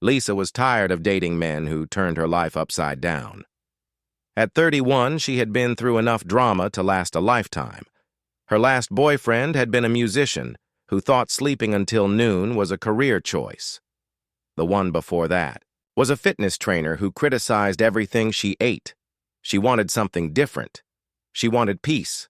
Lisa was tired of dating men who turned her life upside down. At 31, she had been through enough drama to last a lifetime. Her last boyfriend had been a musician who thought sleeping until noon was a career choice. The one before that was a fitness trainer who criticized everything she ate. She wanted something different. She wanted peace.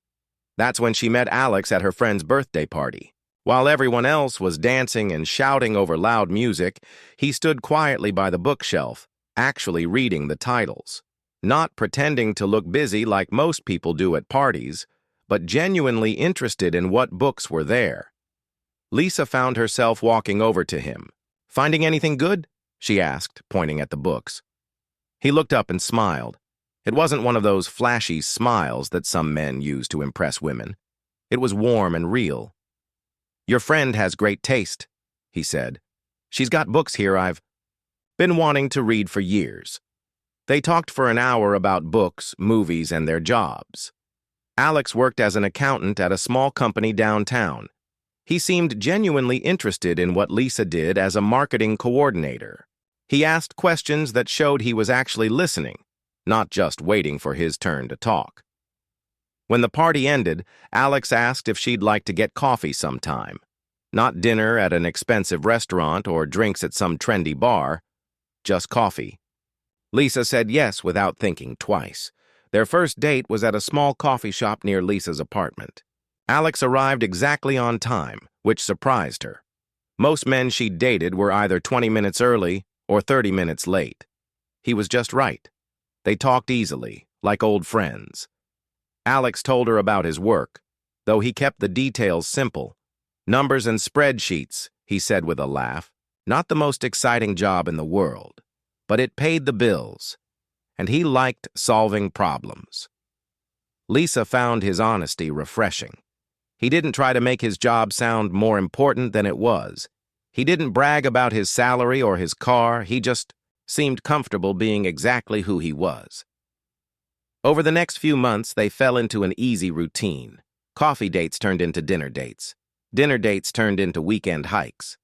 That's when she met Alex at her friend's birthday party. While everyone else was dancing and shouting over loud music, he stood quietly by the bookshelf, actually reading the titles. Not pretending to look busy like most people do at parties, but genuinely interested in what books were there. Lisa found herself walking over to him. "Finding anything good?" she asked, pointing at the books. He looked up and smiled. It wasn't one of those flashy smiles that some men use to impress women. It was warm and real. "Your friend has great taste," he said. "She's got books here I've been wanting to read for years." They talked for an hour about books, movies, and their jobs. Alex worked as an accountant at a small company downtown. He seemed genuinely interested in what Lisa did as a marketing coordinator. He asked questions that showed he was actually listening, not just waiting for his turn to talk. When the party ended, Alex asked if she'd like to get coffee sometime. Not dinner at an expensive restaurant or drinks at some trendy bar, just coffee. Lisa said yes without thinking twice. Their first date was at a small coffee shop near Lisa's apartment. Alex arrived exactly on time, which surprised her. Most men she'd dated were either 20 minutes early or 30 minutes late. He was just right. They talked easily, like old friends. Alex told her about his work, though he kept the details simple. "Numbers and spreadsheets," he said with a laugh. "Not the most exciting job in the world. But it paid the bills, and he liked solving problems." Lisa found his honesty refreshing. He didn't try to make his job sound more important than it was. He didn't brag about his salary or his car. He just seemed comfortable being exactly who he was. Over the next few months, they fell into an easy routine. Coffee dates turned into dinner dates. Dinner dates turned into weekend hikes.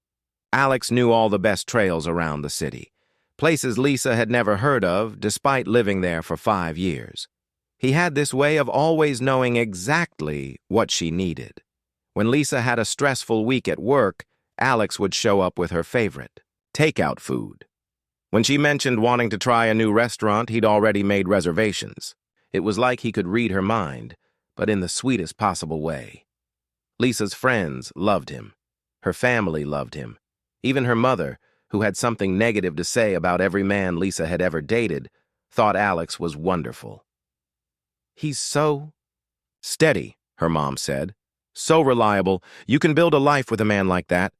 Alex knew all the best trails around the city. Places Lisa had never heard of, despite living there for 5 years. He had this way of always knowing exactly what she needed. When Lisa had a stressful week at work, Alex would show up with her favorite, takeout food. When she mentioned wanting to try a new restaurant, he'd already made reservations. It was like he could read her mind, but in the sweetest possible way. Lisa's friends loved him. Her family loved him. Even her mother, who had something negative to say about every man Lisa had ever dated, thought Alex was wonderful. "He's so steady," her mom said. "So reliable. You can build a life with a man like that."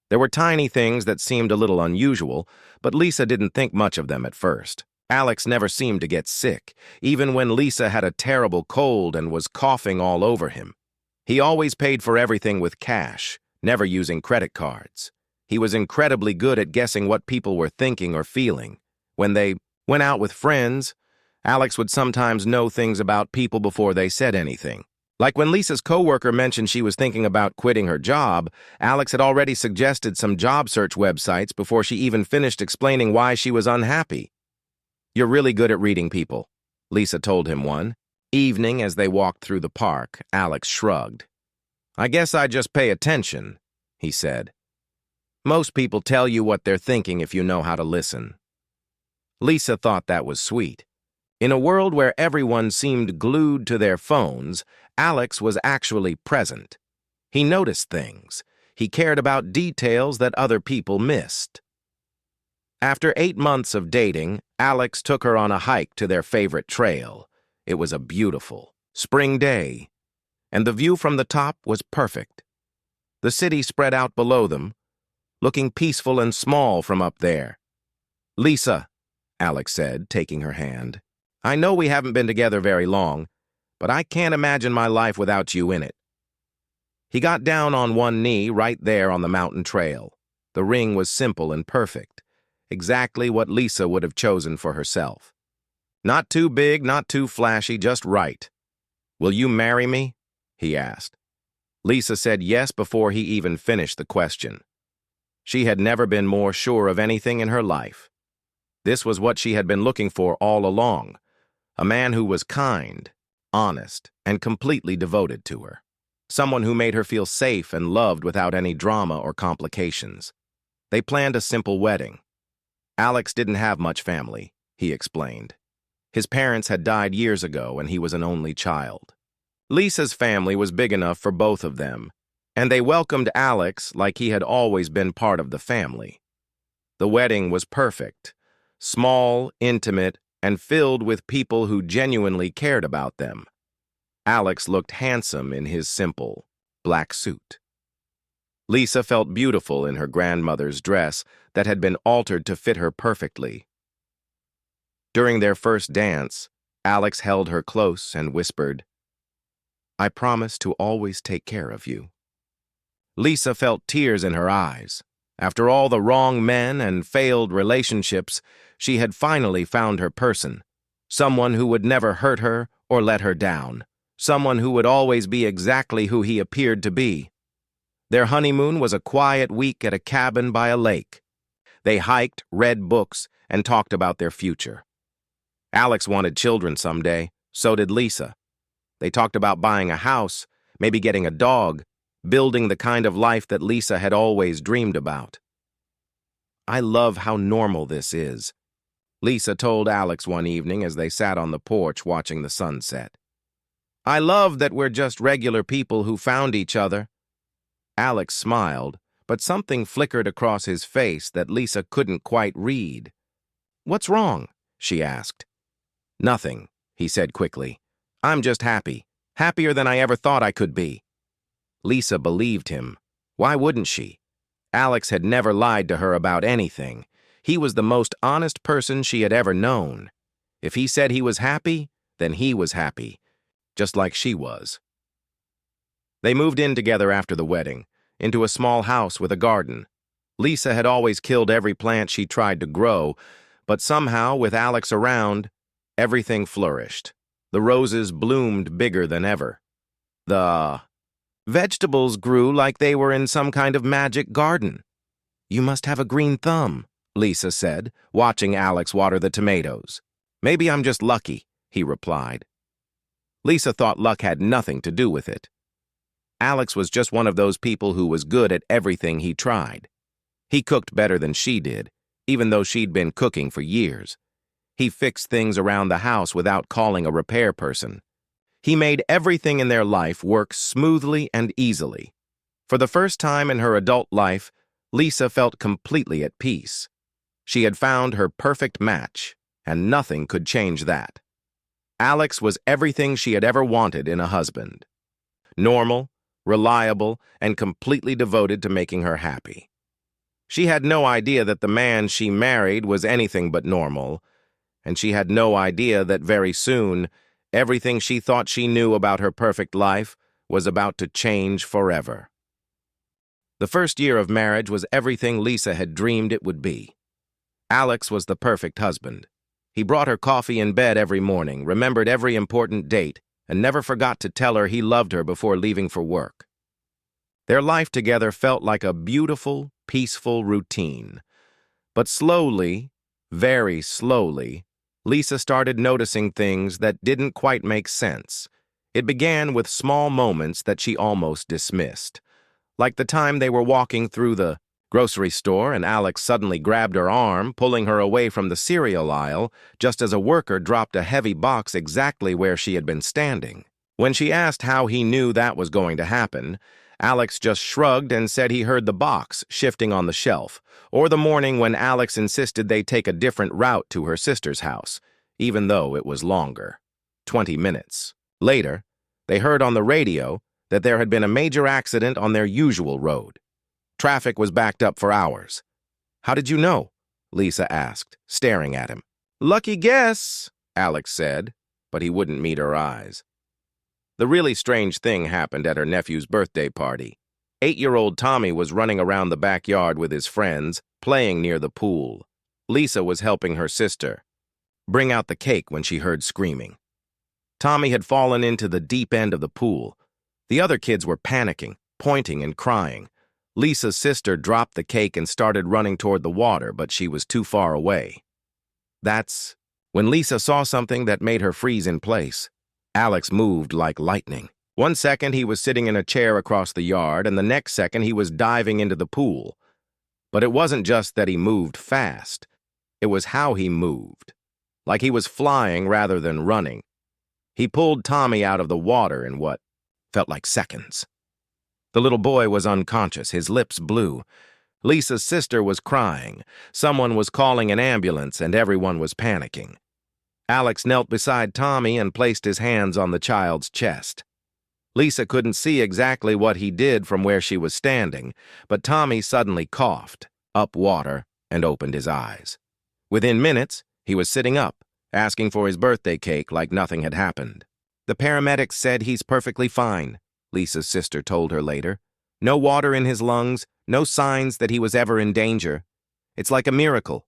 There were tiny things that seemed a little unusual, but Lisa didn't think much of them at first. Alex never seemed to get sick, even when Lisa had a terrible cold and was coughing all over him. He always paid for everything with cash, never using credit cards. He was incredibly good at guessing what people were thinking or feeling. When they went out with friends, Alex would sometimes know things about people before they said anything. Like when Lisa's coworker mentioned she was thinking about quitting her job, Alex had already suggested some job search websites before she even finished explaining why she was unhappy. "You're really good at reading people," Lisa told him one evening as they walked through the park. Alex shrugged. "I guess I just pay attention," he said. "Most people tell you what they're thinking if you know how to listen." Lisa thought that was sweet. In a world where everyone seemed glued to their phones, Alex was actually present. He noticed things. He cared about details that other people missed. After 8 months of dating, Alex took her on a hike to their favorite trail. It was a beautiful spring day, and the view from the top was perfect. The city spread out below them, looking peaceful and small from up there. "Lisa," Alex said, taking her hand, "I know we haven't been together very long, but I can't imagine my life without you in it." He got down on one knee right there on the mountain trail. The ring was simple and perfect, exactly what Lisa would have chosen for herself. Not too big, not too flashy, just right. "Will you marry me?" he asked. Lisa said yes before he even finished the question. She had never been more sure of anything in her life. This was what she had been looking for all along, a man who was kind, honest, and completely devoted to her. Someone who made her feel safe and loved without any drama or complications. They planned a simple wedding. Alex didn't have much family, he explained. His parents had died years ago and he was an only child. Lisa's family was big enough for both of them, and they welcomed Alex like he had always been part of the family. The wedding was perfect, small, intimate, and filled with people who genuinely cared about them. Alex looked handsome in his simple, black suit. Lisa felt beautiful in her grandmother's dress that had been altered to fit her perfectly. During their first dance, Alex held her close and whispered, "I promise to always take care of you." Lisa felt tears in her eyes. After all the wrong men and failed relationships, she had finally found her person, someone who would never hurt her or let her down, someone who would always be exactly who he appeared to be. Their honeymoon was a quiet week at a cabin by a lake. They hiked, read books, and talked about their future. Alex wanted children someday, so did Lisa. They talked about buying a house, maybe getting a dog, building the kind of life that Lisa had always dreamed about. "I love how normal this is," Lisa told Alex one evening as they sat on the porch watching the sunset. "I love that we're just regular people who found each other." Alex smiled, but something flickered across his face that Lisa couldn't quite read. "What's wrong?" she asked. "Nothing," he said quickly. "I'm just happy. Happier than I ever thought I could be." Lisa believed him. Why wouldn't she? Alex had never lied to her about anything. He was the most honest person she had ever known. If he said he was happy, then he was happy, just like she was. They moved in together after the wedding, into a small house with a garden. Lisa had always killed every plant she tried to grow, but somehow, with Alex around, everything flourished. The roses bloomed bigger than ever. The vegetables grew like they were in some kind of magic garden. "You must have a green thumb," Lisa said, watching Alex water the tomatoes. "Maybe I'm just lucky," he replied. Lisa thought luck had nothing to do with it. Alex was just one of those people who was good at everything he tried. He cooked better than she did, even though she'd been cooking for years. He fixed things around the house without calling a repair person. He made everything in their life work smoothly and easily. For the first time in her adult life, Lisa felt completely at peace. She had found her perfect match, and nothing could change that. Alex was everything she had ever wanted in a husband. Normal, reliable, and completely devoted to making her happy. She had no idea that the man she married was anything but normal, and she had no idea that very soon, everything she thought she knew about her perfect life was about to change forever. The first year of marriage was everything Lisa had dreamed it would be. Alex was the perfect husband. He brought her coffee in bed every morning, remembered every important date, and never forgot to tell her he loved her before leaving for work. Their life together felt like a beautiful, peaceful routine. But slowly, very slowly, Lisa started noticing things that didn't quite make sense. It began with small moments that she almost dismissed. Like the time they were walking through the grocery store and Alex suddenly grabbed her arm, pulling her away from the cereal aisle, just as a worker dropped a heavy box exactly where she had been standing. When she asked how he knew that was going to happen, Alex just shrugged and said he heard the box shifting on the shelf, or the morning when Alex insisted they take a different route to her sister's house, even though it was longer. 20 minutes. Later, they heard on the radio that there had been a major accident on their usual road. Traffic was backed up for hours. "How did you know?" Lisa asked, staring at him. "Lucky guess," Alex said, but he wouldn't meet her eyes. The really strange thing happened at her nephew's birthday party. 8-year-old Tommy was running around the backyard with his friends, playing near the pool. Lisa was helping her sister bring out the cake when she heard screaming. Tommy had fallen into the deep end of the pool. The other kids were panicking, pointing and crying. Lisa's sister dropped the cake and started running toward the water, but she was too far away. That's when Lisa saw something that made her freeze in place. Alex moved like lightning. One second he was sitting in a chair across the yard, and the next second he was diving into the pool. But it wasn't just that he moved fast. It was how he moved. Like he was flying rather than running. He pulled Tommy out of the water in what felt like seconds. The little boy was unconscious, his lips blue. Lisa's sister was crying. Someone was calling an ambulance, and everyone was panicking. Alex knelt beside Tommy and placed his hands on the child's chest. Lisa couldn't see exactly what he did from where she was standing, but Tommy suddenly coughed, up water, and opened his eyes. Within minutes, he was sitting up, asking for his birthday cake like nothing had happened. "The paramedics said he's perfectly fine," Lisa's sister told her later. "No water in his lungs, no signs that he was ever in danger. It's like a miracle."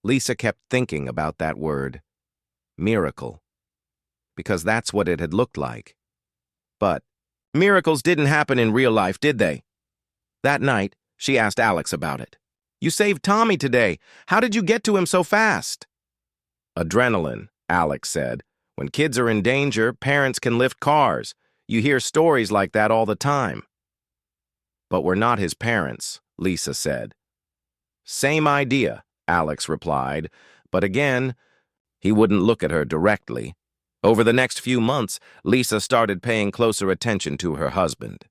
Lisa kept thinking about that word, miracle, because that's what it had looked like. But miracles didn't happen in real life, did they? That night, she asked Alex about it. "You saved Tommy today. How did you get to him so fast?" "Adrenaline," Alex said. "When kids are in danger, parents can lift cars. You hear stories like that all the time." "But we're not his parents," Lisa said. "Same idea," Alex replied, but again, he wouldn't look at her directly. Over the next few months, Lisa started paying closer attention to her husband,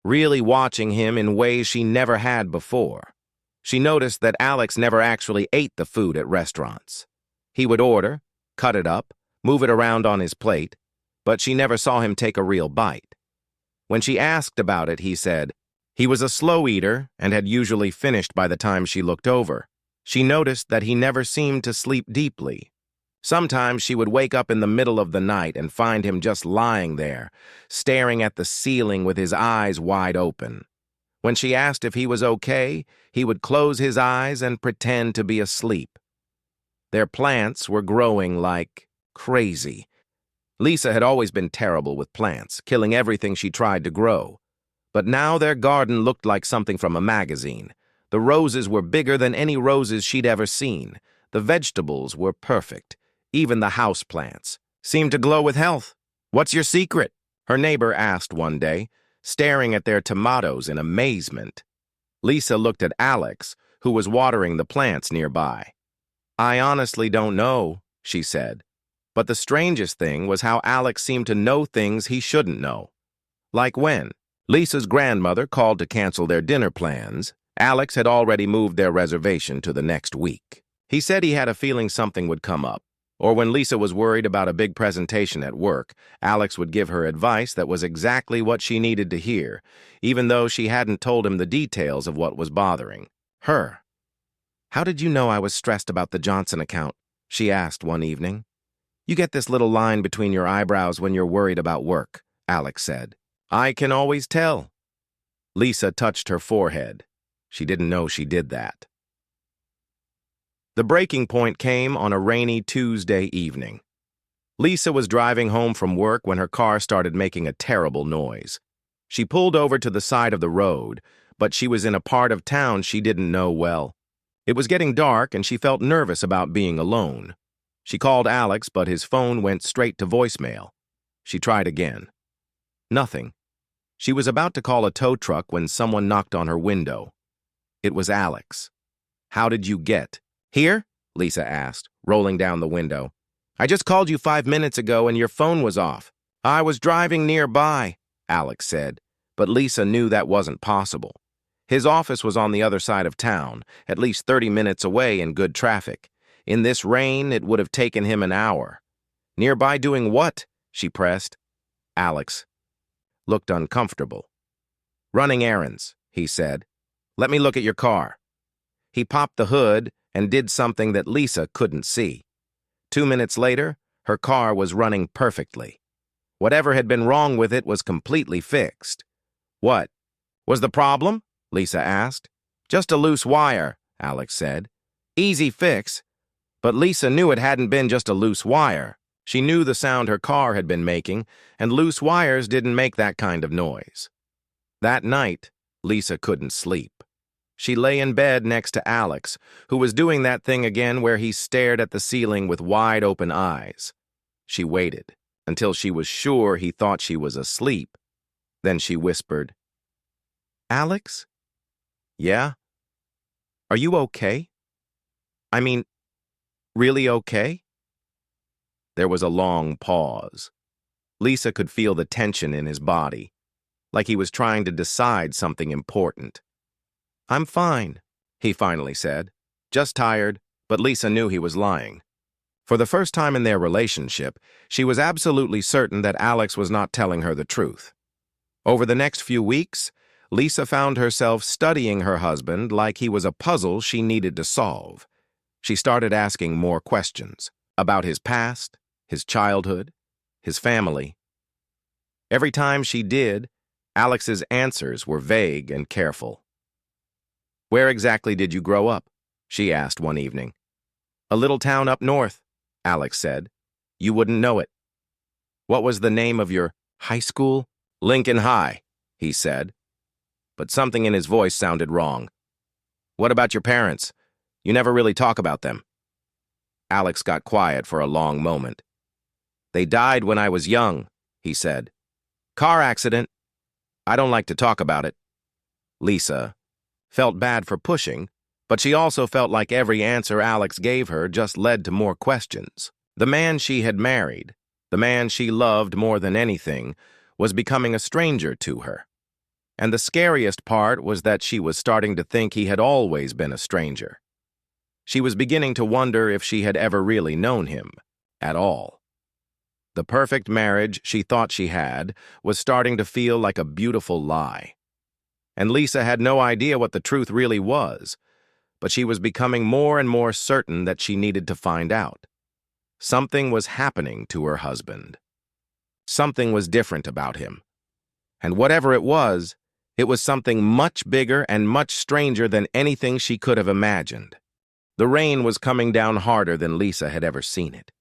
really watching him in ways she never had before. She noticed that Alex never actually ate the food at restaurants. He would order, cut it up, move it around on his plate, but she never saw him take a real bite. When she asked about it, he said he was a slow eater and had usually finished by the time she looked over. She noticed that he never seemed to sleep deeply. Sometimes she would wake up in the middle of the night and find him just lying there, staring at the ceiling with his eyes wide open. When she asked if he was okay, he would close his eyes and pretend to be asleep. Their plants were growing like crazy. Lisa had always been terrible with plants, killing everything she tried to grow. But now their garden looked like something from a magazine. The roses were bigger than any roses she'd ever seen. The vegetables were perfect. Even the house plants seemed to glow with health. "What's your secret?" her neighbor asked one day, staring at their tomatoes in amazement. Lisa looked at Alex, who was watering the plants nearby. "I honestly don't know," she said. But the strangest thing was how Alex seemed to know things he shouldn't know. Like when Lisa's grandmother called to cancel their dinner plans, Alex had already moved their reservation to the next week. He said he had a feeling something would come up. Or when Lisa was worried about a big presentation at work, Alex would give her advice that was exactly what she needed to hear, even though she hadn't told him the details of what was bothering her. "How did you know I was stressed about the Johnson account?" she asked one evening. "You get this little line between your eyebrows when you're worried about work," Alex said. "I can always tell." Lisa touched her forehead. She didn't know she did that. The breaking point came on a rainy Tuesday evening. Lisa was driving home from work when her car started making a terrible noise. She pulled over to the side of the road, but she was in a part of town she didn't know well. It was getting dark and she felt nervous about being alone. She called Alex, but his phone went straight to voicemail. She tried again. Nothing. She was about to call a tow truck when someone knocked on her window. It was Alex. "How did you get here?" Lisa asked, rolling down the window. "I just called you 5 minutes ago and your phone was off." "I was driving nearby," Alex said, but Lisa knew that wasn't possible. His office was on the other side of town, at least 30 minutes away in good traffic. In this rain, it would have taken him an hour. "Nearby doing what?" she pressed. Alex looked uncomfortable. "Running errands," he said. "Let me look at your car." He popped the hood and did something that Lisa couldn't see. 2 minutes later, her car was running perfectly. Whatever had been wrong with it was completely fixed. "What was the problem?" Lisa asked. "Just a loose wire," Alex said. "Easy fix." But Lisa knew it hadn't been just a loose wire. She knew the sound her car had been making, and loose wires didn't make that kind of noise. That night, Lisa couldn't sleep. She lay in bed next to Alex, who was doing that thing again where he stared at the ceiling with wide-open eyes. She waited until she was sure he thought she was asleep. Then she whispered, "Alex? Yeah? Are you okay? I mean, really okay?" There was a long pause. Lisa could feel the tension in his body, like he was trying to decide something important. "I'm fine," he finally said. Just tired, but Lisa knew he was lying. For the first time in their relationship, she was absolutely certain that Alex was not telling her the truth. Over the next few weeks, Lisa found herself studying her husband like he was a puzzle she needed to solve. She started asking more questions about his past, his childhood, his family. Every time she did, Alex's answers were vague and careful. "Where exactly did you grow up?" she asked one evening. "A little town up north," Alex said. "You wouldn't know it." "What was the name of your high school?" "Lincoln High," he said. But something in his voice sounded wrong. "What about your parents? You never really talk about them." Alex got quiet for a long moment. "They died when I was young," he said. "Car accident. I don't like to talk about it." Lisa felt bad for pushing, but she also felt like every answer Alex gave her just led to more questions. The man she had married, the man she loved more than anything, was becoming a stranger to her. And the scariest part was that she was starting to think he had always been a stranger. She was beginning to wonder if she had ever really known him, at all. The perfect marriage she thought she had was starting to feel like a beautiful lie. And Lisa had no idea what the truth really was, but she was becoming more and more certain that she needed to find out. Something was happening to her husband. Something was different about him. And whatever it was something much bigger and much stranger than anything she could have imagined. The rain was coming down harder than Lisa had ever seen it.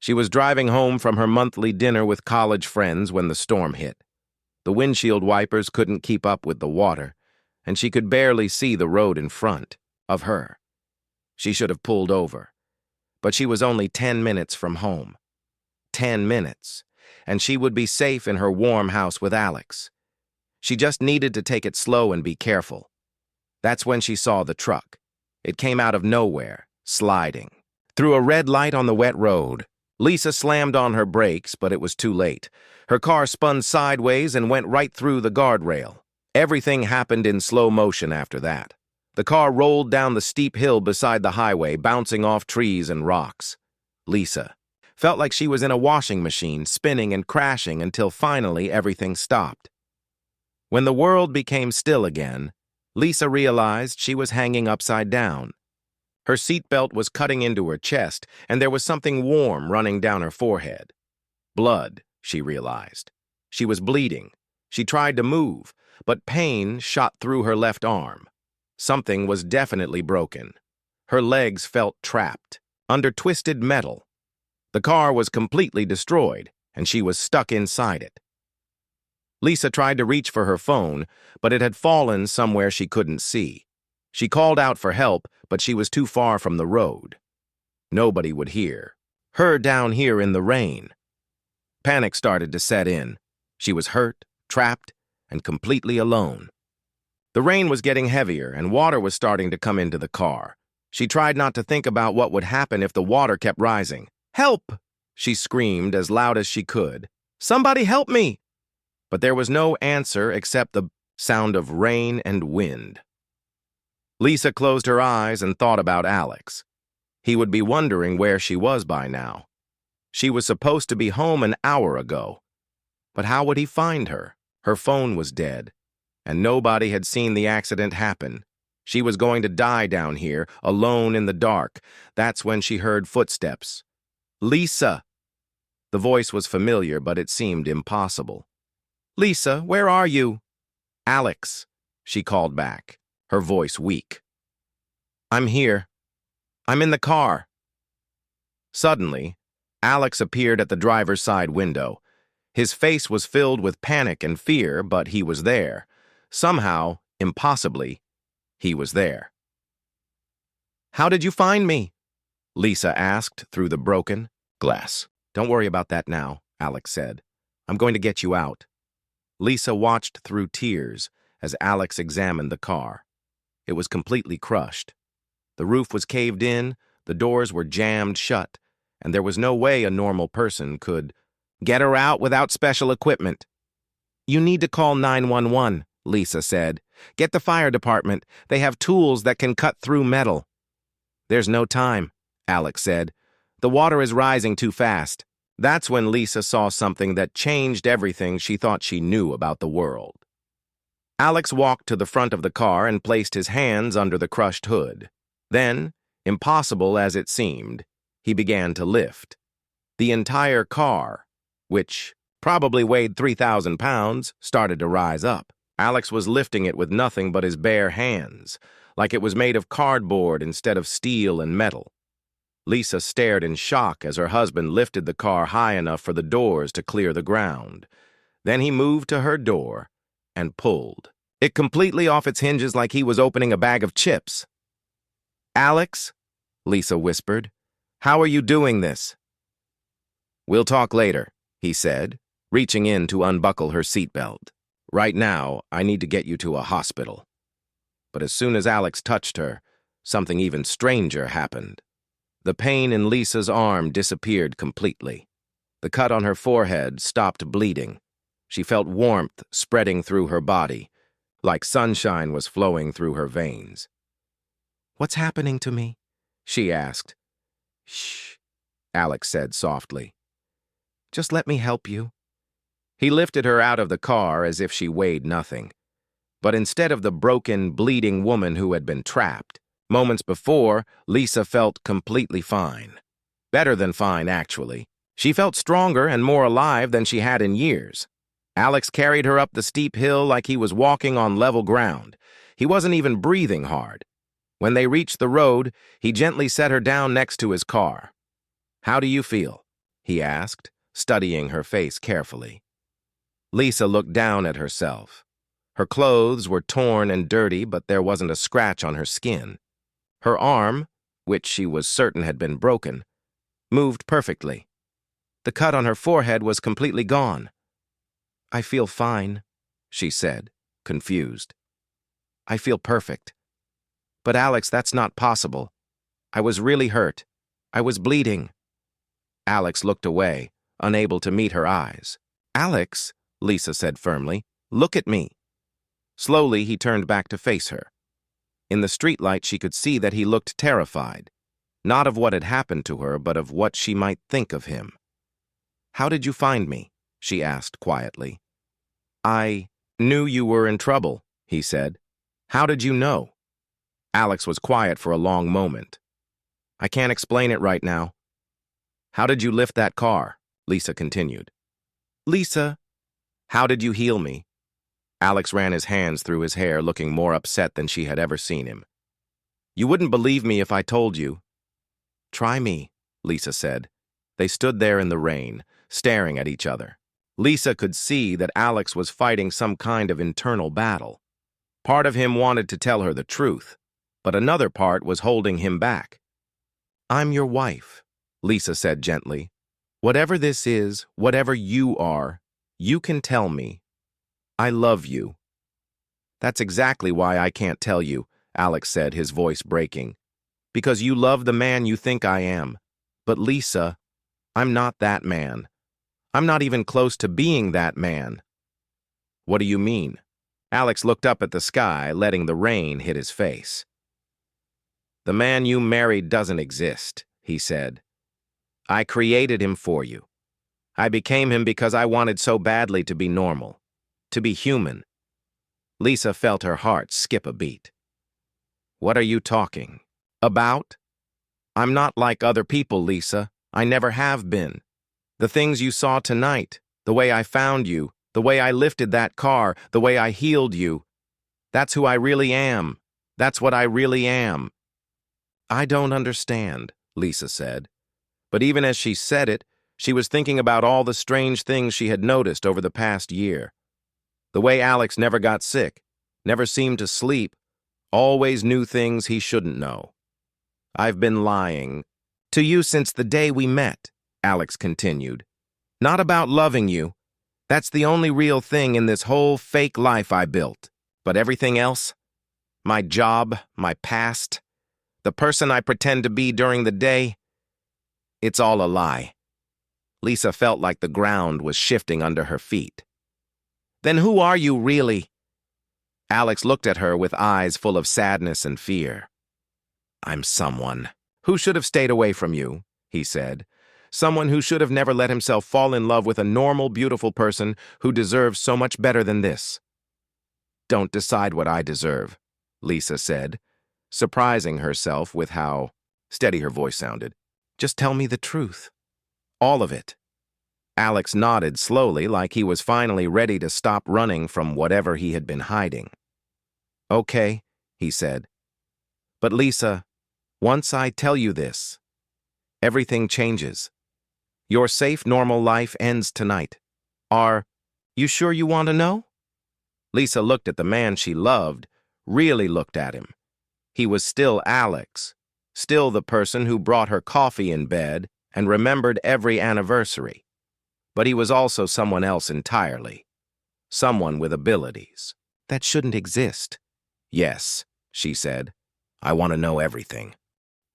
She was driving home from her monthly dinner with college friends when the storm hit. The windshield wipers couldn't keep up with the water, and she could barely see the road in front of her. She should have pulled over, but she was only 10 minutes from home. 10 minutes, and she would be safe in her warm house with Alex. She just needed to take it slow and be careful. That's when she saw the truck. It came out of nowhere, sliding. Through a red light on the wet road, Lisa slammed on her brakes, but it was too late. Her car spun sideways and went right through the guardrail. Everything happened in slow motion after that. The car rolled down the steep hill beside the highway, bouncing off trees and rocks. Lisa felt like she was in a washing machine, spinning and crashing until finally everything stopped. When the world became still again, Lisa realized she was hanging upside down. Her seatbelt was cutting into her chest, and there was something warm running down her forehead. Blood, she realized. She was bleeding. She tried to move, but pain shot through her left arm. Something was definitely broken. Her legs felt trapped, under twisted metal. The car was completely destroyed, and she was stuck inside it. Lisa tried to reach for her phone, but it had fallen somewhere she couldn't see. She called out for help, but she was too far from the road. Nobody would hear. Her down here in the rain. Panic started to set in. She was hurt, trapped, and completely alone. The rain was getting heavier, and water was starting to come into the car. She tried not to think about what would happen if the water kept rising. "Help!" she screamed as loud as she could. "Somebody help me!" But there was no answer except the sound of rain and wind. Lisa closed her eyes and thought about Alex. He would be wondering where she was by now. She was supposed to be home an hour ago. But how would he find her? Her phone was dead, and nobody had seen the accident happen. She was going to die down here, alone in the dark. That's when she heard footsteps. "Lisa!" The voice was familiar, but it seemed impossible. "Lisa, where are you?" "Alex," she called back, her voice weak. "I'm here. I'm in the car." Suddenly, Alex appeared at the driver's side window. His face was filled with panic and fear, but he was there. Somehow, Impossibly, he was there. "How did you find me?" Lisa asked through the broken glass. "Don't worry about that now," Alex said. "I'm going to get you out." Lisa watched through tears as Alex examined the car. It was completely crushed. The roof was caved in, the doors were jammed shut, and there was no way a normal person could get her out without special equipment. "You need to call 911, Lisa said. "Get the fire department. They have tools that can cut through metal." "There's no time," Alex said. "The water is rising too fast." That's when Lisa saw something that changed everything she thought she knew about the world. Alex walked to the front of the car and placed his hands under the crushed hood. Then, impossible as it seemed, he began to lift. The entire car, which probably weighed 3,000 pounds, started to rise up. Alex was lifting it with nothing but his bare hands, like it was made of cardboard instead of steel and metal. Lisa stared in shock as her husband lifted the car high enough for the doors to clear the ground. Then he moved to her door and pulled it completely off its hinges like he was opening a bag of chips. "Alex," Lisa whispered, "how are you doing this?" "We'll talk later," he said, reaching in to unbuckle her seatbelt. "Right now, I need to get you to a hospital." But as soon as Alex touched her, something even stranger happened. The pain in Lisa's arm disappeared completely. The cut on her forehead stopped bleeding. She felt warmth spreading through her body, like sunshine was flowing through her veins. "What's happening to me?" she asked. "Shh," Alex said softly. "Just let me help you." He lifted her out of the car as if she weighed nothing. But instead of the broken, bleeding woman who had been trapped, moments before, Lisa felt completely fine. Better than fine, actually. She felt stronger and more alive than she had in years. Alex carried her up the steep hill like he was walking on level ground. He wasn't even breathing hard. When they reached the road, he gently set her down next to his car. "How do you feel?" he asked, studying her face carefully. Lisa looked down at herself. Her clothes were torn and dirty, but there wasn't a scratch on her skin. Her arm, which she was certain had been broken, moved perfectly. The cut on her forehead was completely gone. "I feel fine," she said, confused. "I feel perfect." "But Alex, that's not possible. I was really hurt. I was bleeding." Alex looked away, unable to meet her eyes. "Alex," Lisa said firmly, "look at me." Slowly, he turned back to face her. In the streetlight, she could see that he looked terrified, not of what had happened to her, but of what she might think of him. "How did you find me?" she asked quietly. "I knew you were in trouble," he said. "How did you know?" Alex was quiet for a long moment. "I can't explain it right now." "How did you lift that car?" Lisa continued. "Lisa, how did you heal me?" Alex ran his hands through his hair, looking more upset than she had ever seen him. "You wouldn't believe me if I told you." "Try me," Lisa said. They stood there in the rain, staring at each other. Lisa could see that Alex was fighting some kind of internal battle. Part of him wanted to tell her the truth, but another part was holding him back. "I'm your wife," Lisa said gently. "Whatever this is, whatever you are, you can tell me. I love you." "That's exactly why I can't tell you," Alex said, his voice breaking. "Because you love the man you think I am. But Lisa, I'm not that man. I'm not even close to being that man." "What do you mean?" Alex looked up at the sky, letting the rain hit his face. "The man you married doesn't exist," he said. "I created him for you. I became him because I wanted so badly to be normal. To be human." Lisa felt her heart skip a beat. "What are you talking about?" "I'm not like other people, Lisa. I never have been. The things you saw tonight, the way I found you, the way I lifted that car, the way I healed you. That's who I really am. That's what I really am." "I don't understand," Lisa said. But even as she said it, she was thinking about all the strange things she had noticed over the past year. The way Alex never got sick, Never seemed to sleep, always knew things he shouldn't know. I've been lying to you since the day we met, Alex continued. Not about loving you. That's the only real thing in this whole fake life I built. But everything else, my job, my past, the person I pretend to be during the day, it's all a lie. Lisa felt like the ground was shifting under her feet. Then who are you really? Alex looked at her with eyes full of sadness and fear. I'm someone who should have stayed away from you, he said. Someone who should have never let himself fall in love with a normal, beautiful person who deserves so much better than this. Don't decide what I deserve, Lisa said, surprising herself with how steady her voice sounded. Just tell me the truth. All of it. Alex nodded slowly, like he was finally ready to stop running from whatever he had been hiding. Okay, he said. But Lisa, once I tell you this, everything changes. Your safe, normal life ends tonight. Are you sure you want to know? Lisa looked at the man she loved, really looked at him. He was still Alex, still the person who brought her coffee in bed and remembered every anniversary. But he was also someone else entirely. Someone with abilities that shouldn't exist. Yes, she said. I want to know everything.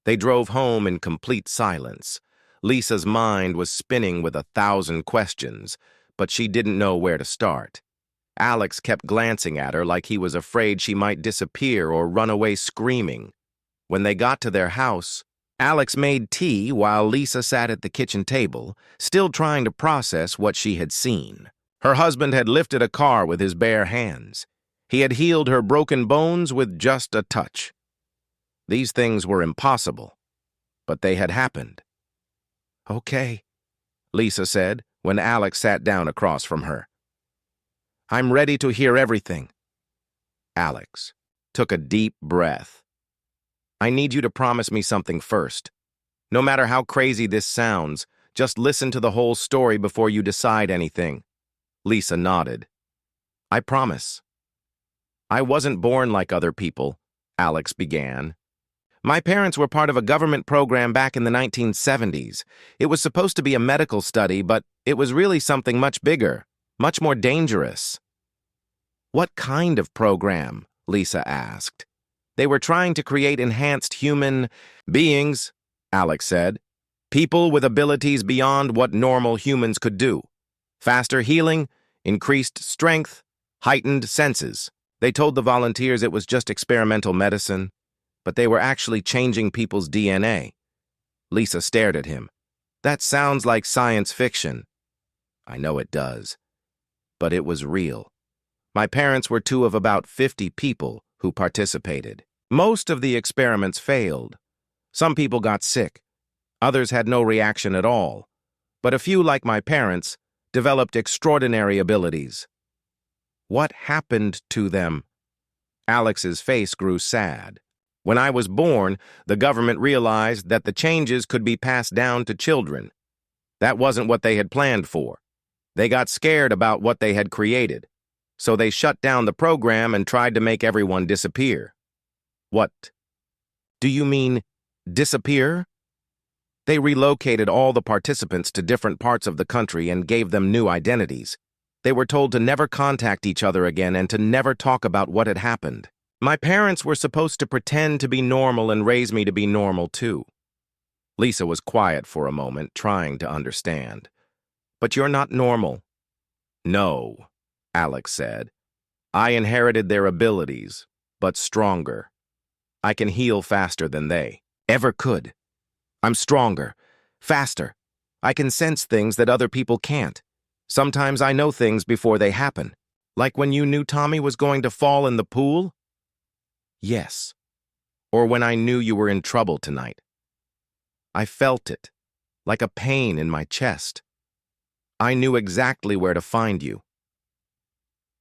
They drove home in complete silence. Lisa's mind was spinning with 1,000 questions, but she didn't know where to start. Alex kept glancing at her like he was afraid she might disappear or run away screaming. When they got to their house, Alex made tea while Lisa sat at the kitchen table, still trying to process what she had seen. Her husband had lifted a car with his bare hands. He had healed her broken bones with just a touch. These things were impossible, but they had happened. Okay, Lisa said when Alex sat down across from her. I'm ready to hear everything. Alex took a deep breath. I need you to promise me something first. No matter how crazy this sounds, just listen to the whole story before you decide anything. Lisa nodded. I promise. I wasn't born like other people, Alex began. My parents were part of a government program back in the 1970s. It was supposed to be a medical study, but it was really something much bigger, much more dangerous. What kind of program? Lisa asked. They were trying to create enhanced human beings, Alex said. People with abilities beyond what normal humans could do. Faster healing, increased strength, heightened senses. They told the volunteers it was just experimental medicine, but they were actually changing people's DNA. Lisa stared at him. That sounds like science fiction. I know it does. But it was real. My parents were two of about 50 people who participated. Most of the experiments failed. Some people got sick. Others had no reaction at all. But a few, like my parents, developed extraordinary abilities. What happened to them? Alex's face grew sad. When I was born, the government realized that the changes could be passed down to children. That wasn't what they had planned for. They got scared about what they had created, so they shut down the program and tried to make everyone disappear. What? Do you mean disappear? They relocated all the participants to different parts of the country and gave them new identities. They were told to never contact each other again and to never talk about what had happened. My parents were supposed to pretend to be normal and raise me to be normal too. Lisa was quiet for a moment, trying to understand. But you're not normal. No, Alex said. I inherited their abilities, but stronger. I can heal faster than they ever could. I'm stronger, faster. I can sense things that other people can't. Sometimes I know things before they happen. Like when you knew Tommy was going to fall in the pool? Yes. Or when I knew you were in trouble tonight. I felt it, like a pain in my chest. I knew exactly where to find you.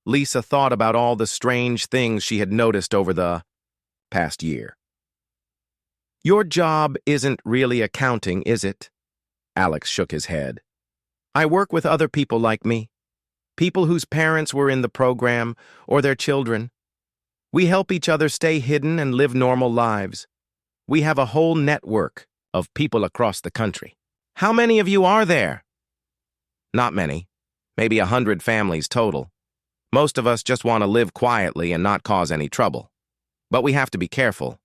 Lisa thought about all the strange things she had noticed over the past year. Your job isn't really accounting, is it? Alex shook his head. I work with other people like me, people whose parents were in the program or their children. We help each other stay hidden and live normal lives. We have a whole network of people across the country. How many of you are there? Not many. Maybe 100 families total. Most of us just want to live quietly and not cause any trouble. But we have to be careful.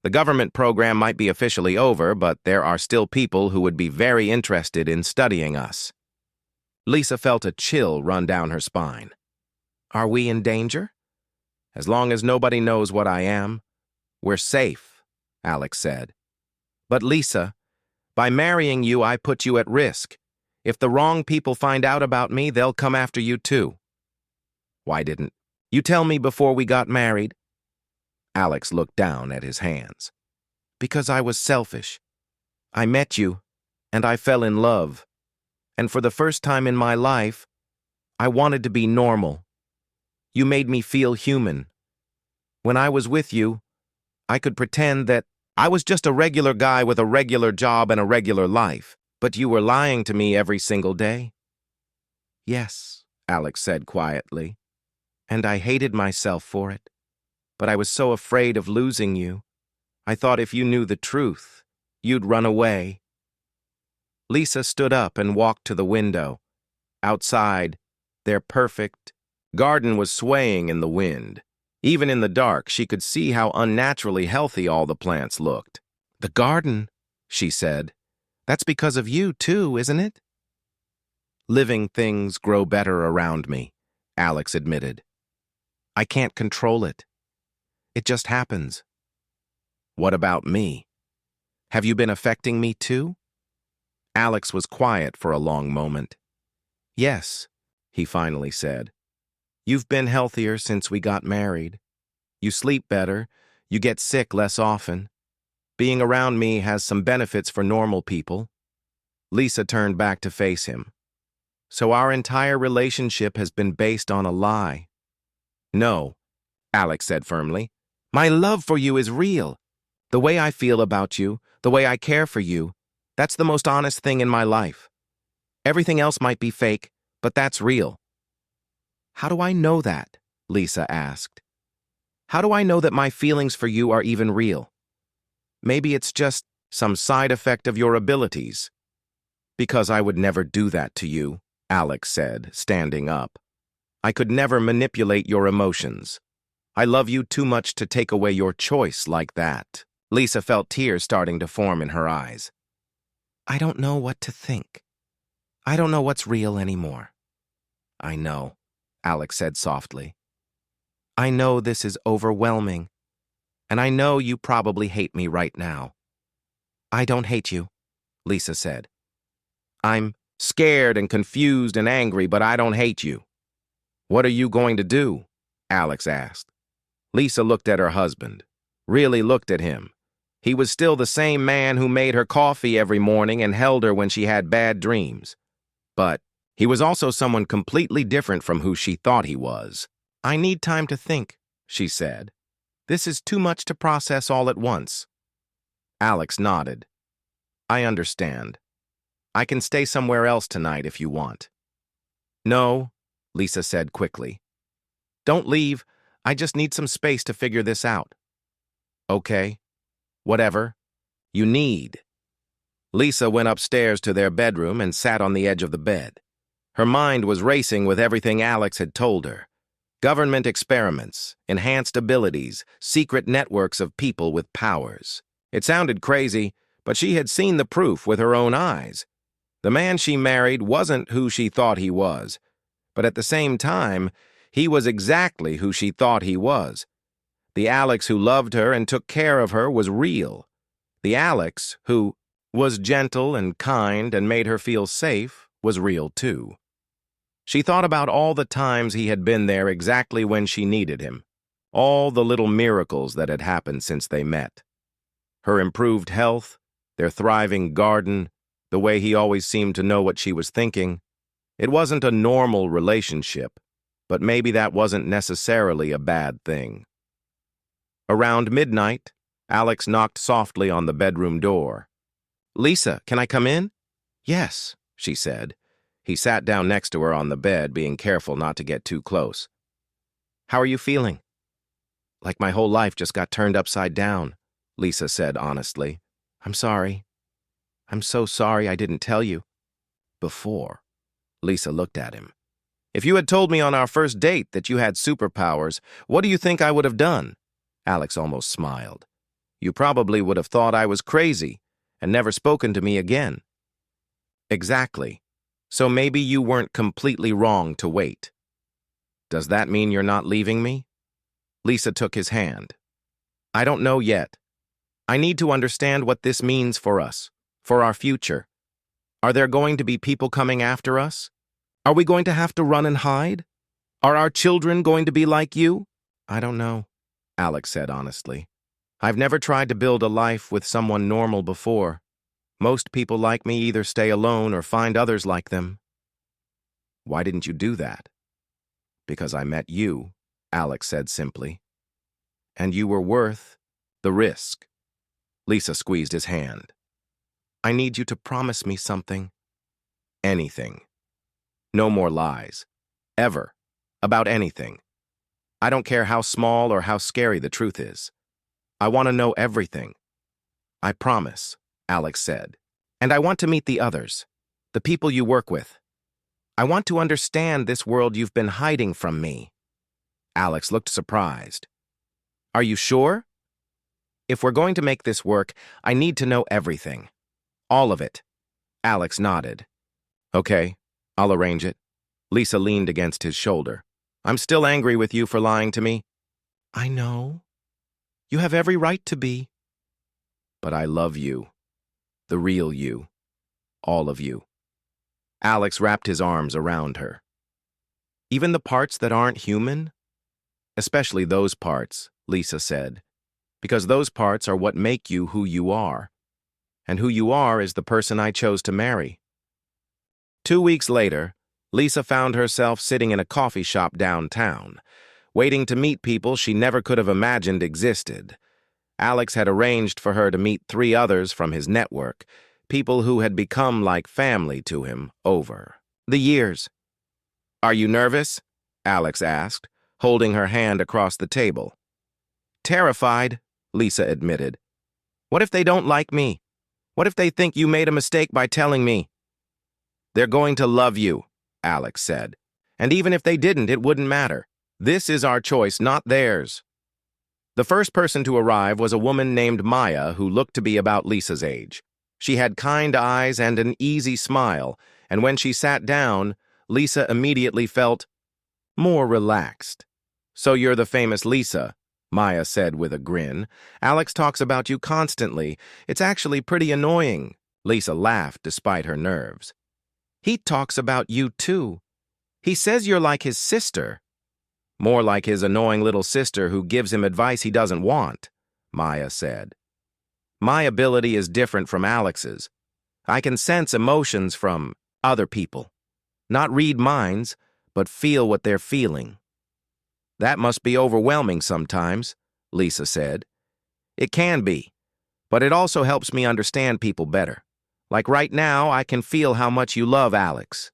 The government program might be officially over, but there are still people who would be very interested in studying us. Lisa felt a chill run down her spine. Are we in danger? As long as nobody knows what I am, we're safe, Alex said. But Lisa, by marrying you, I put you at risk. If the wrong people find out about me, they'll come after you too. Why didn't you tell me before we got married? Alex looked down at his hands. Because I was selfish. I met you, and I fell in love. And for the first time in my life, I wanted to be normal. You made me feel human. When I was with you, I could pretend that I was just a regular guy with a regular job and a regular life, but you were lying to me every single day. Yes, Alex said quietly, and I hated myself for it. But I was so afraid of losing you. I thought if you knew the truth, you'd run away. Lisa stood up and walked to the window. Outside, their perfect garden was swaying in the wind. Even in the dark, she could see how unnaturally healthy all the plants looked. The garden, she said. That's because of you, too, isn't it? Living things grow better around me, Alex admitted. I can't control it. It just happens. What about me? Have you been affecting me, too? Alex was quiet for a long moment. Yes, he finally said. You've been healthier since we got married. You sleep better. You get sick less often. Being around me has some benefits for normal people. Lisa turned back to face him. So our entire relationship has been based on a lie. No, Alex said firmly. My love for you is real. The way I feel about you, the way I care for you, that's the most honest thing in my life. Everything else might be fake, but that's real. How do I know that? Lisa asked. How do I know that my feelings for you are even real? Maybe it's just some side effect of your abilities. Because I would never do that to you, Alex said, standing up. I could never manipulate your emotions. I love you too much to take away your choice like that. Lisa felt tears starting to form in her eyes. I don't know what to think. I don't know what's real anymore. I know, Alex said softly. I know this is overwhelming, and I know you probably hate me right now. I don't hate you, Lisa said. I'm scared and confused and angry, but I don't hate you. What are you going to do? Alex asked. Lisa looked at her husband, really looked at him. He was still the same man who made her coffee every morning and held her when she had bad dreams. But he was also someone completely different from who she thought he was. I need time to think, she said. This is too much to process all at once. Alex nodded. I understand. I can stay somewhere else tonight if you want. No, Lisa said quickly. Don't leave. I just need some space to figure this out. Okay. Whatever you need. Lisa went upstairs to their bedroom and sat on the edge of the bed. Her mind was racing with everything Alex had told her. Government experiments, enhanced abilities, secret networks of people with powers. It sounded crazy, but she had seen the proof with her own eyes. The man she married wasn't who she thought he was, but at the same time, he was exactly who she thought he was. The Alex who loved her and took care of her was real. The Alex who was gentle and kind and made her feel safe was real too. She thought about all the times he had been there exactly when she needed him, all the little miracles that had happened since they met. Her improved health, their thriving garden, the way he always seemed to know what she was thinking. It wasn't a normal relationship, but maybe that wasn't necessarily a bad thing. Around midnight, Alex knocked softly on the bedroom door. Lisa, can I come in? Yes, she said. He sat down next to her on the bed, being careful not to get too close. How are you feeling? Like my whole life just got turned upside down, Lisa said honestly. I'm sorry. I'm so sorry I didn't tell you. Before. Lisa looked at him. If you had told me on our first date that you had superpowers, what do you think I would have done? Alex almost smiled. You probably would have thought I was crazy and never spoken to me again. Exactly. So maybe you weren't completely wrong to wait. Does that mean you're not leaving me? Lisa took his hand. I don't know yet. I need to understand what this means for us, for our future. Are there going to be people coming after us? Are we going to have to run and hide? Are our children going to be like you? I don't know, Alex said honestly. I've never tried to build a life with someone normal before. Most people like me either stay alone or find others like them. Why didn't you do that? Because I met you, Alex said simply. And you were worth the risk. Lisa squeezed his hand. I need you to promise me something. Anything. No more lies. Ever. About anything. I don't care how small or how scary the truth is. I want to know everything. I promise, Alex said. And I want to meet the others, the people you work with. I want to understand this world you've been hiding from me. Alex looked surprised. Are you sure? If we're going to make this work, I need to know everything. All of it. Alex nodded. Okay, I'll arrange it. Lisa leaned against his shoulder. I'm still angry with you for lying to me. I know. You have every right to be. But I love you. The real you. All of you. Alex wrapped his arms around her. Even the parts that aren't human? Especially those parts, Lisa said. Because those parts are what make you who you are. And who you are is the person I chose to marry. 2 weeks later, Lisa found herself sitting in a coffee shop downtown, waiting to meet people she never could have imagined existed. Alex had arranged for her to meet 3 others from his network, people who had become like family to him over the years. Are you nervous? Alex asked, holding her hand across the table. Terrified, Lisa admitted. What if they don't like me? What if they think you made a mistake by telling me? They're going to love you, Alex said. And even if they didn't, it wouldn't matter. This is our choice, not theirs. The first person to arrive was a woman named Maya who looked to be about Lisa's age. She had kind eyes and an easy smile, and when she sat down, Lisa immediately felt more relaxed. So you're the famous Lisa, Maya said with a grin. Alex talks about you constantly. It's actually pretty annoying. Lisa laughed despite her nerves. He talks about you too. He says you're like his sister. More like his annoying little sister who gives him advice he doesn't want, Maya said. My ability is different from Alex's. I can sense emotions from other people. Not read minds, but feel what they're feeling. That must be overwhelming sometimes, Lisa said. It can be, but it also helps me understand people better. Like right now, I can feel how much you love Alex,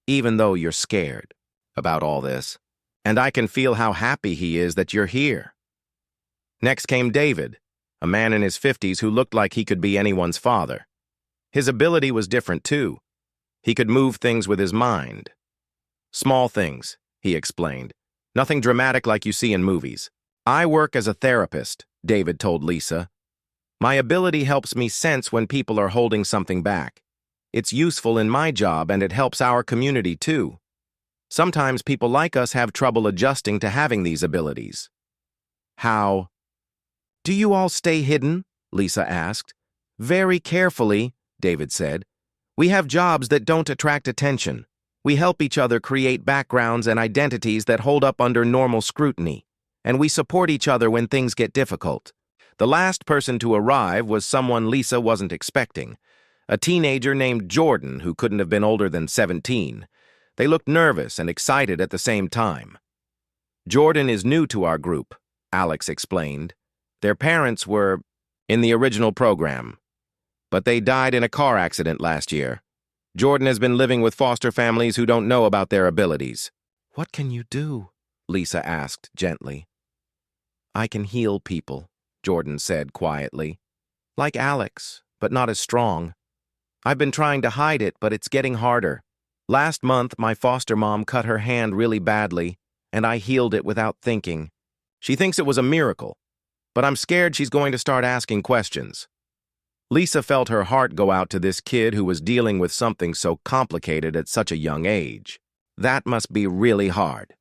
even though you're scared about all this. And I can feel how happy he is that you're here. Next came David, a man in his 50s who looked like he could be anyone's father. His ability was different too. He could move things with his mind. Small things, he explained. Nothing dramatic like you see in movies. I work as a therapist, David told Lisa. My ability helps me sense when people are holding something back. It's useful in my job and it helps our community too. Sometimes people like us have trouble adjusting to having these abilities. How? Do you all stay hidden? Lisa asked. Very carefully, David said. We have jobs that don't attract attention. We help each other create backgrounds and identities that hold up under normal scrutiny. And we support each other when things get difficult. The last person to arrive was someone Lisa wasn't expecting. A teenager named Jordan who couldn't have been older than 17. They looked nervous and excited at the same time. Jordan is new to our group, Alex explained. Their parents were in the original program, but they died in a car accident last year. Jordan has been living with foster families who don't know about their abilities. What can you do? Lisa asked gently. I can heal people, Jordan said quietly. Like Alex, but not as strong. I've been trying to hide it, but it's getting harder. Last month, my foster mom cut her hand really badly, and I healed it without thinking. She thinks it was a miracle, but I'm scared she's going to start asking questions. Lisa felt her heart go out to this kid who was dealing with something so complicated at such a young age. That must be really hard.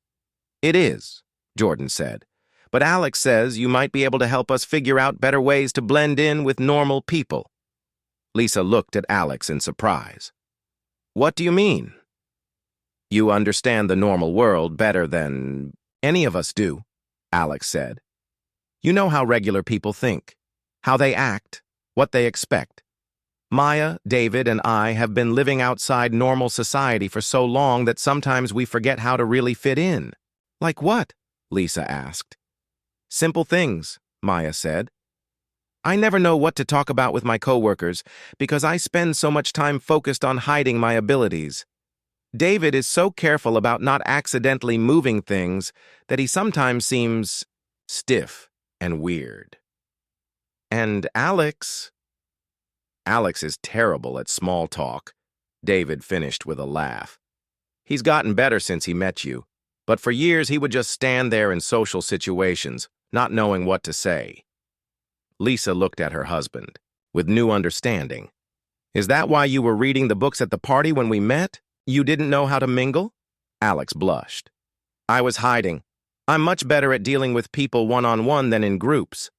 It is, Jordan said. But Alex says you might be able to help us figure out better ways to blend in with normal people. Lisa looked at Alex in surprise. What do you mean? You understand the normal world better than any of us do, Alex said. You know how regular people think, how they act, what they expect. Maya, David, and I have been living outside normal society for so long that sometimes we forget how to really fit in. Like what? Lisa asked. Simple things, Maya said. I never know what to talk about with my coworkers because I spend so much time focused on hiding my abilities. David is so careful about not accidentally moving things that he sometimes seems stiff and weird. And Alex is terrible at small talk, David finished with a laugh. He's gotten better since he met you, but for years he would just stand there in social situations, not knowing what to say. Lisa looked at her husband, with new understanding. Is that why you were reading the books at the party when we met? You didn't know how to mingle? Alex blushed. I was hiding. I'm much better at dealing with people one-on-one than in groups.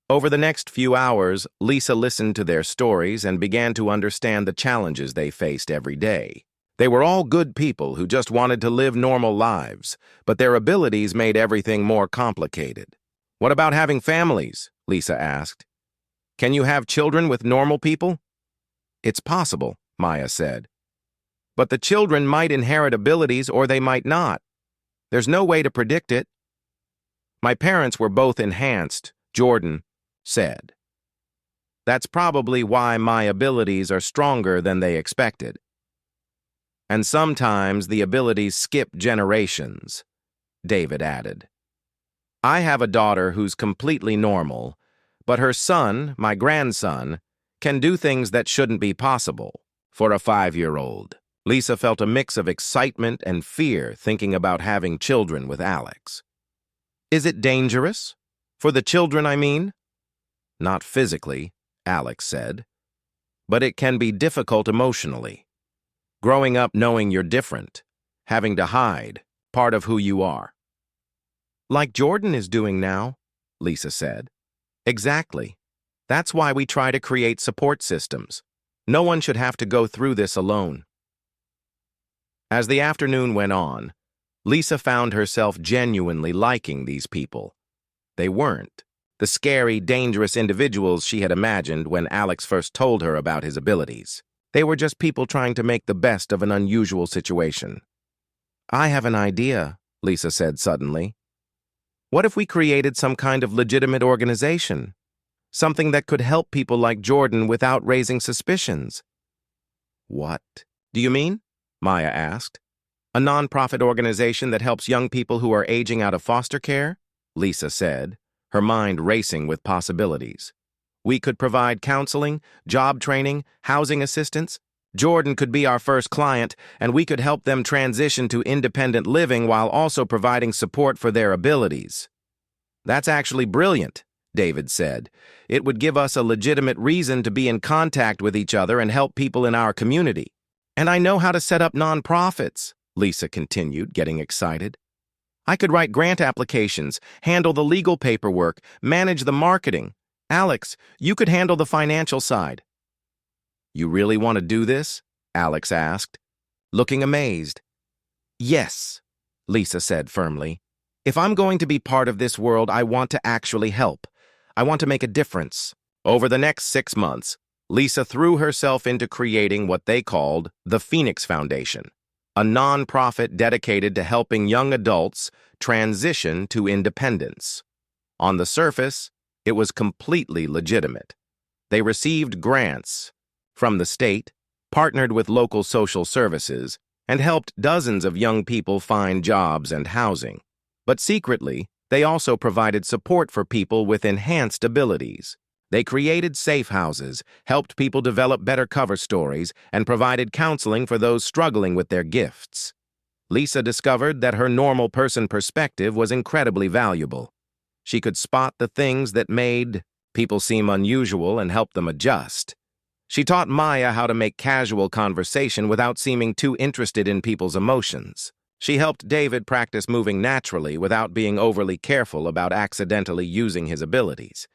Over the next few hours, Lisa listened to their stories and began to understand the challenges they faced every day. They were all good people who just wanted to live normal lives, but their abilities made everything more complicated. What about having families? Lisa asked. Can you have children with normal people? It's possible, Maya said. But the children might inherit abilities or they might not. There's no way to predict it. My parents were both enhanced, Jordan said. That's probably why my abilities are stronger than they expected. And sometimes the abilities skip generations, David added. I have a daughter who's completely normal, but her son, my grandson, can do things that shouldn't be possible for a 5-year-old. Lisa felt a mix of excitement and fear thinking about having children with Alex. Is it dangerous? For the children, I mean? Not physically, Alex said, but it can be difficult emotionally. Growing up knowing you're different, having to hide part of who you are. Like Jordan is doing now, Lisa said. Exactly. That's why we try to create support systems. No one should have to go through this alone. As the afternoon went on, Lisa found herself genuinely liking these people. They weren't the scary, dangerous individuals she had imagined when Alex first told her about his abilities. They were just people trying to make the best of an unusual situation. I have an idea, Lisa said suddenly. What if we created some kind of legitimate organization? Something that could help people like Jordan without raising suspicions. What do you mean? Maya asked. A non-profit organization that helps young people who are aging out of foster care? Lisa said, her mind racing with possibilities. We could provide counseling, job training, housing assistance. Jordan could be our first client, and we could help them transition to independent living while also providing support for their abilities. That's actually brilliant, David said. It would give us a legitimate reason to be in contact with each other and help people in our community. And I know how to set up nonprofits, Lisa continued, getting excited. I could write grant applications, handle the legal paperwork, manage the marketing. Alex, you could handle the financial side. You really want to do this? Alex asked, looking amazed. Yes, Lisa said firmly. If I'm going to be part of this world, I want to actually help. I want to make a difference. Over the next 6 months, Lisa threw herself into creating what they called the Phoenix Foundation, a non-profit dedicated to helping young adults transition to independence. On the surface, it was completely legitimate. They received grants from the state, partnered with local social services, and helped dozens of young people find jobs and housing. But secretly, They also provided support for people with enhanced abilities. They created safe houses, helped people develop better cover stories, and provided counseling for those struggling with their gifts. Lisa discovered that her normal person perspective was incredibly valuable. She could spot the things that made people seem unusual and help them adjust. She taught Maya how to make casual conversation without seeming too interested in people's emotions. She helped David practice moving naturally without being overly careful about accidentally using his abilities.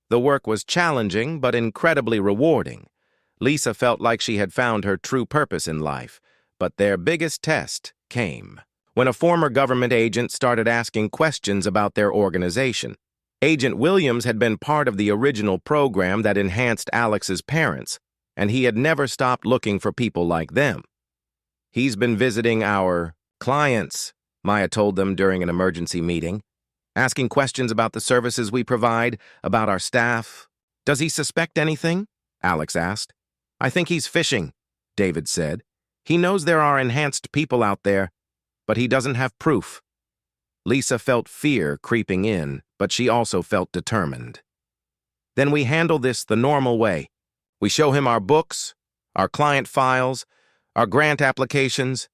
The work was challenging but incredibly rewarding. Lisa felt like she had found her true purpose in life, but their biggest test came when a former government agent started asking questions about their organization. Agent Williams had been part of the original program that enhanced Alex's parents, and he had never stopped looking for people like them. "He's been visiting our clients," Maya told them during an emergency meeting, "asking questions about the services we provide, about our staff." "Does he suspect anything?" Alex asked. "I think he's fishing," David said. "He knows there are enhanced people out there, but he doesn't have proof." Lisa felt fear creeping in, but she also felt determined. "Then we handle this the normal way. We show him our books, our client files, our grant applications.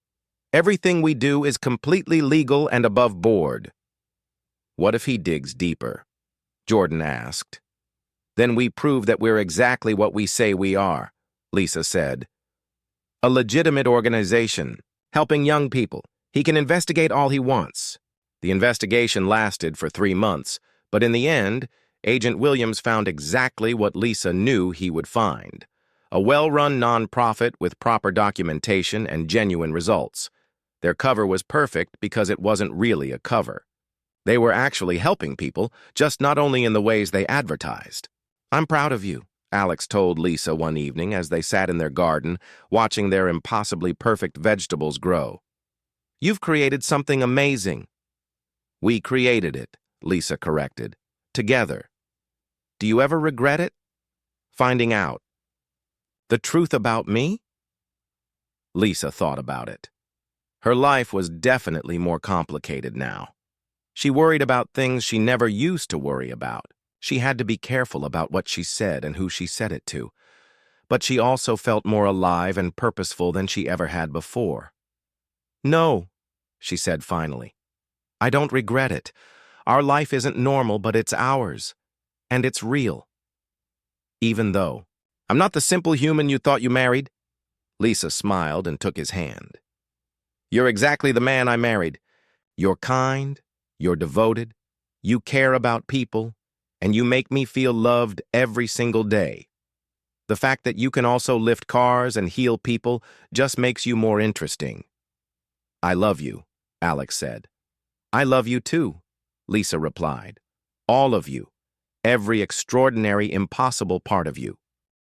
Everything we do is completely legal and above board." "What if he digs deeper?" Jordan asked. "Then we prove that we're exactly what we say we are," Lisa said. "A legitimate organization, helping young people. He can investigate all he wants." The investigation lasted for 3 months, but in the end, Agent Williams found exactly what Lisa knew he would find: a well-run nonprofit with proper documentation and genuine results. Their cover was perfect because it wasn't really a cover. They were actually helping people, just not only in the ways they advertised. "I'm proud of you," Alex told Lisa one evening as they sat in their garden, watching their impossibly perfect vegetables grow. "You've created something amazing." "We created it," Lisa corrected. "Together." "Do you ever regret it?" "Finding out." "The truth about me?" Lisa thought about it. Her life was definitely more complicated now. She worried about things she never used to worry about. She had to be careful about what she said and who she said it to. But she also felt more alive and purposeful than she ever had before. "No," she said finally. "I don't regret it. Our life isn't normal, but it's ours. And it's real." "Even though I'm not the simple human you thought you married?" Lisa smiled and took his hand. "You're exactly the man I married. You're kind, you're devoted, you care about people, and you make me feel loved every single day. The fact that you can also lift cars and heal people just makes you more interesting." "I love you," Alex said. "I love you too," Lisa replied. "All of you. Every extraordinary, impossible part of you."